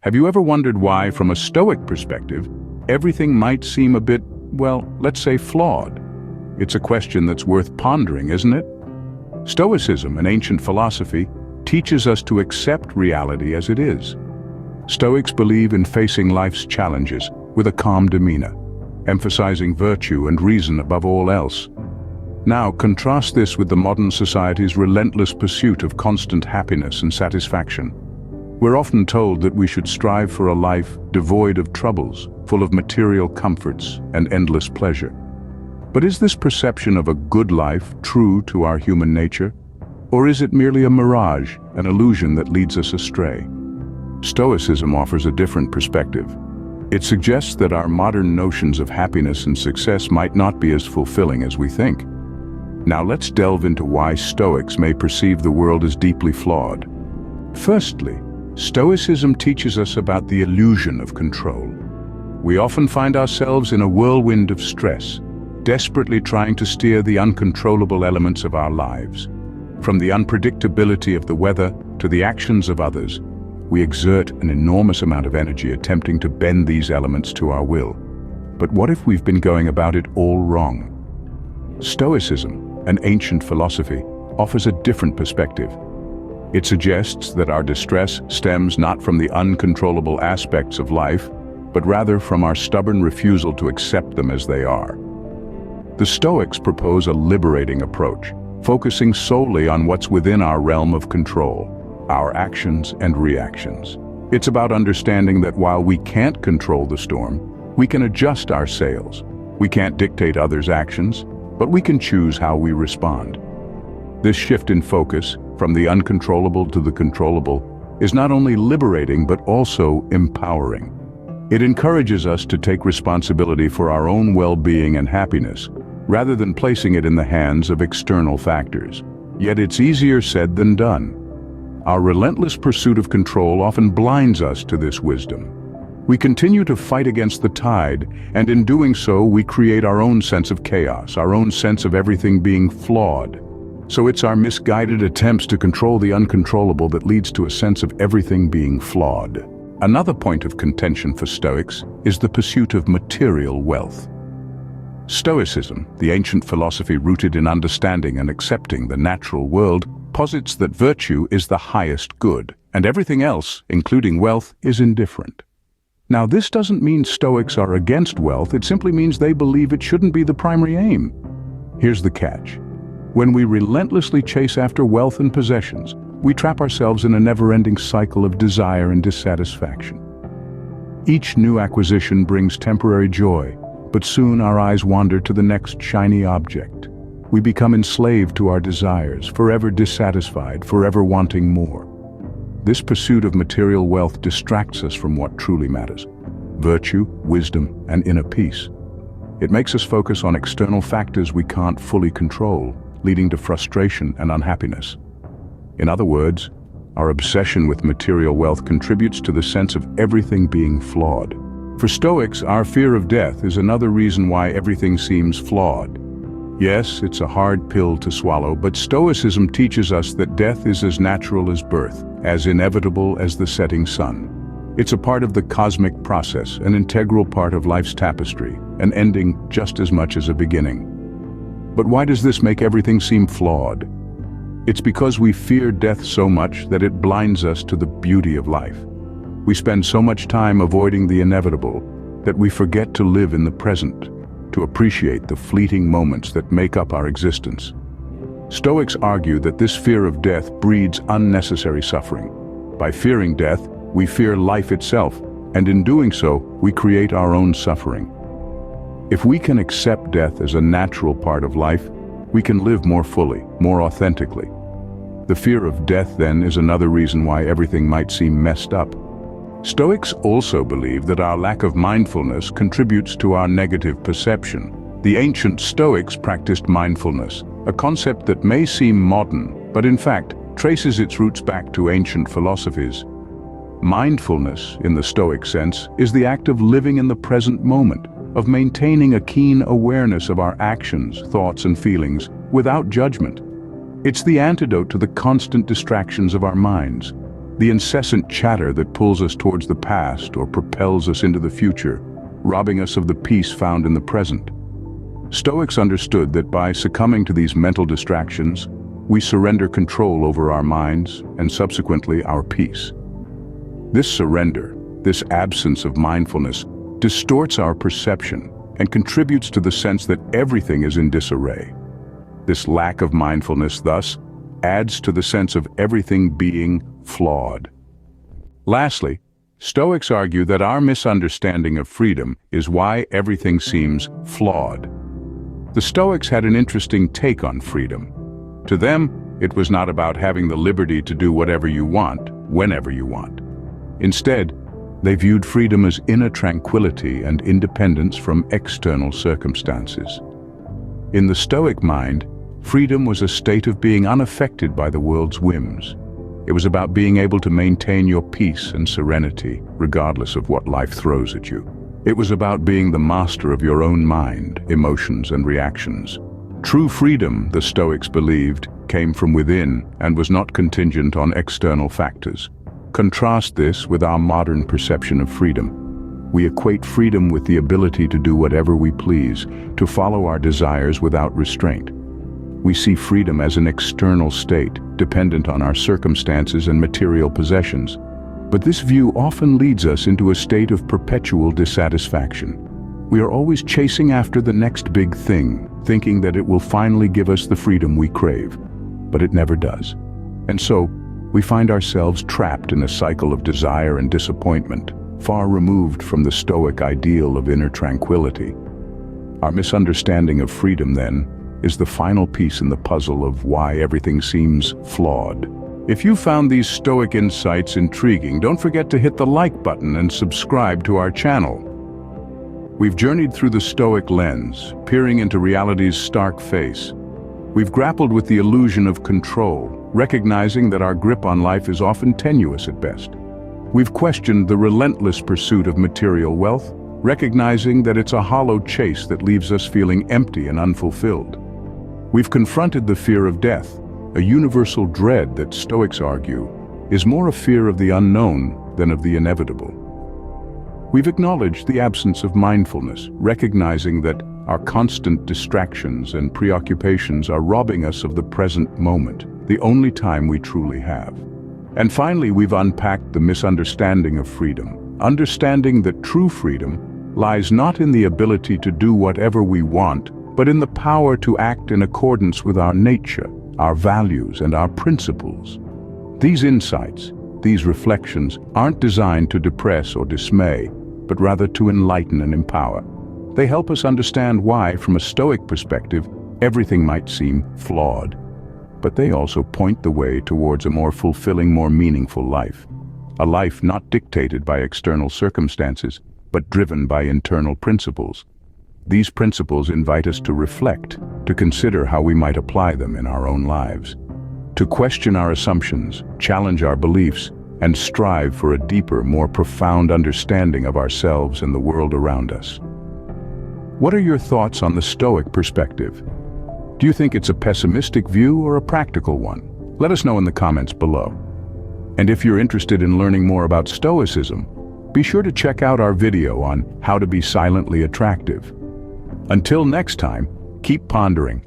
Have you ever wondered why, from a Stoic perspective, everything might seem a bit, well, let's say flawed? It's a question that's worth pondering, isn't it? Stoicism, an ancient philosophy, teaches us to accept reality as it is. Stoics believe in facing life's challenges with a calm demeanor, emphasizing virtue and reason above all else. Now, contrast this with the modern society's relentless pursuit of constant happiness and satisfaction. We're often told that we should strive for a life devoid of troubles, full of material comforts and endless pleasure. But is this perception of a good life true to our human nature? Or is it merely a mirage, an illusion that leads us astray? Stoicism offers a different perspective. It suggests that our modern notions of happiness and success might not be as fulfilling as we think. Now let's delve into why Stoics may perceive the world as deeply flawed. Firstly, Stoicism teaches us about the illusion of control. We often find ourselves in a whirlwind of stress, desperately trying to steer the uncontrollable elements of our lives. From the unpredictability of the weather to the actions of others, we exert an enormous amount of energy attempting to bend these elements to our will. But what if we've been going about it all wrong? Stoicism, an ancient philosophy, offers a different perspective. It suggests that our distress stems not from the uncontrollable aspects of life, but rather from our stubborn refusal to accept them as they are. The Stoics propose a liberating approach, focusing solely on what's within our realm of control, our actions and reactions. It's about understanding that while we can't control the storm, we can adjust our sails. We can't dictate others' actions, but we can choose how we respond. This shift in focus, from the uncontrollable to the controllable, is not only liberating but also empowering. It encourages us to take responsibility for our own well-being and happiness, rather than placing it in the hands of external factors. Yet it's easier said than done. Our relentless pursuit of control often blinds us to this wisdom. We continue to fight against the tide, and in doing so, we create our own sense of chaos, our own sense of everything being flawed. So it's our misguided attempts to control the uncontrollable that leads to a sense of everything being flawed. Another point of contention for Stoics is the pursuit of material wealth. Stoicism, the ancient philosophy rooted in understanding and accepting the natural world, posits that virtue is the highest good, and everything else, including wealth, is indifferent. Now, this doesn't mean Stoics are against wealth, it simply means they believe it shouldn't be the primary aim. Here's the catch. When we relentlessly chase after wealth and possessions, we trap ourselves in a never-ending cycle of desire and dissatisfaction. Each new acquisition brings temporary joy, but soon our eyes wander to the next shiny object. We become enslaved to our desires, forever dissatisfied, forever wanting more. This pursuit of material wealth distracts us from what truly matters: virtue, wisdom, and inner peace. It makes us focus on external factors we can't fully control, leading to frustration and unhappiness. In other words, our obsession with material wealth contributes to the sense of everything being flawed. For Stoics, our fear of death is another reason why everything seems flawed. Yes, it's a hard pill to swallow, but Stoicism teaches us that death is as natural as birth, as inevitable as the setting sun. It's a part of the cosmic process, an integral part of life's tapestry, an ending just as much as a beginning. But why does this make everything seem flawed? It's because we fear death so much that it blinds us to the beauty of life. We spend so much time avoiding the inevitable that we forget to live in the present, to appreciate the fleeting moments that make up our existence. Stoics argue that this fear of death breeds unnecessary suffering. By fearing death, we fear life itself, and in doing so, we create our own suffering. If we can accept death as a natural part of life, we can live more fully, more authentically. The fear of death, then, is another reason why everything might seem messed up. Stoics also believe that our lack of mindfulness contributes to our negative perception. The ancient Stoics practiced mindfulness, a concept that may seem modern, but in fact traces its roots back to ancient philosophies. Mindfulness, in the Stoic sense, is the act of living in the present moment, of maintaining a keen awareness of our actions, thoughts, and feelings without judgment. It's the antidote to the constant distractions of our minds. the incessant chatter that pulls us towards the past or propels us into the future, robbing us of the peace found in the present. Stoics understood that by succumbing to these mental distractions, we surrender control over our minds and subsequently our peace. This surrender, this absence of mindfulness, distorts our perception and contributes to the sense that everything is in disarray. This lack of mindfulness, thus, adds to the sense of everything being flawed. Lastly, Stoics argue that our misunderstanding of freedom is why everything seems flawed. The Stoics had an interesting take on freedom. To them, it was not about having the liberty to do whatever you want, whenever you want. Instead, they viewed freedom as inner tranquility and independence from external circumstances. In the Stoic mind, freedom was a state of being unaffected by the world's whims. It was about being able to maintain your peace and serenity, regardless of what life throws at you. It was about being the master of your own mind, emotions, and reactions. True freedom, the Stoics believed, came from within and was not contingent on external factors. Contrast this with our modern perception of freedom. We equate freedom with the ability to do whatever we please, to follow our desires without restraint. We see freedom as an external state, dependent on our circumstances and material possessions. But this view often leads us into a state of perpetual dissatisfaction. We are always chasing after the next big thing, thinking that it will finally give us the freedom we crave. But it never does. And so, we find ourselves trapped in a cycle of desire and disappointment, far removed from the Stoic ideal of inner tranquility. Our misunderstanding of freedom, then, is the final piece in the puzzle of why everything seems flawed. If you found these Stoic insights intriguing, don't forget to hit the like button and subscribe to our channel. We've journeyed through the Stoic lens, peering into reality's stark face. We've grappled with the illusion of control, recognizing that our grip on life is often tenuous at best. We've questioned the relentless pursuit of material wealth, recognizing that it's a hollow chase that leaves us feeling empty and unfulfilled. We've confronted the fear of death, a universal dread that Stoics argue is more a fear of the unknown than of the inevitable. We've acknowledged the absence of mindfulness, recognizing that our constant distractions and preoccupations are robbing us of the present moment, the only time we truly have. And finally, we've unpacked the misunderstanding of freedom, understanding that true freedom lies not in the ability to do whatever we want, but in the power to act in accordance with our nature, our values, and our principles. These insights, these reflections, aren't designed to depress or dismay, but rather to enlighten and empower. They help us understand why, from a Stoic perspective, everything might seem flawed. But they also point the way towards a more fulfilling, more meaningful life. A life not dictated by external circumstances, but driven by internal principles. These principles invite us to reflect, to consider how we might apply them in our own lives, to question our assumptions, challenge our beliefs, and strive for a deeper, more profound understanding of ourselves and the world around us. What are your thoughts on the Stoic perspective? Do you think it's a pessimistic view or a practical one? Let us know in the comments below. And if you're interested in learning more about Stoicism, be sure to check out our video on how to be silently attractive. Until next time, keep pondering,